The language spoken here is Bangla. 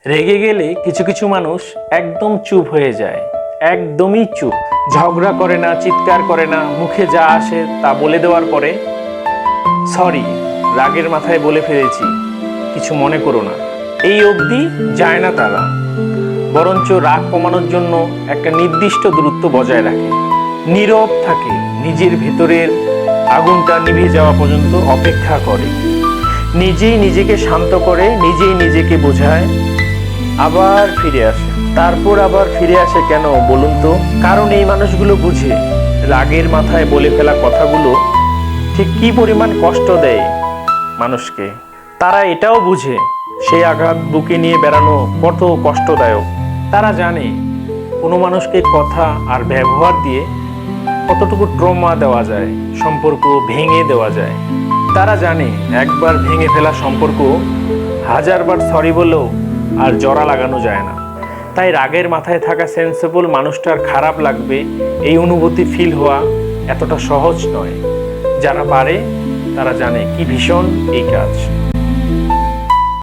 রেগে গেলে কিছু কিছু মানুষ একদম চুপ হয়ে যায়, একদমই চুপ। ঝগড়া করে না, চিৎকার করে না, মুখে যা আসে তা বলে দেওয়ার পরে সরি, রাগের মাথায় বলে ফেলেছি, কিছু মনে করো না, এই অবধি যায় না তারা। বরঞ্চ রাগ কমানোর জন্য একটা নির্দিষ্ট দূরত্ব বজায় রাখে, নীরব থাকে, নিজের ভেতরের আগুনটা নিভে যাওয়া পর্যন্ত অপেক্ষা করে, নিজেই নিজেকে শান্ত করে, নিজেই নিজেকে বোঝায়, আবার ফিরে আসে। তারপর আবার ফিরে আসে কেন বলুন তো? কারণ এই মানুষগুলো বুঝে রাগের মাথায় বলে ফেলা কথাগুলো ঠিক কি পরিমাণ কষ্ট দেয় মানুষকে। তারা এটাও বুঝে সেই আঘাত বুকে নিয়ে বেড়ানো কত কষ্টদায়ক। তারা জানে কোনো মানুষকে কথা আর ব্যবহার দিয়ে কতটুকু ট্রমা দেওয়া যায়, সম্পর্ক ভেঙে দেওয়া যায়। তারা জানে একবার ভেঙে ফেলা সম্পর্ক হাজারবার সরি বলেও আর জোড়া লাগানো যায় না। তাই রাগের মাথায় থাকা সেন্সেবল মানুষটার খারাপ লাগবে এই অনুভূতি ফিল হওয়া এতটা সহজ নয়। যারা পারে তারা জানে কি ভীষণ এই কাজ।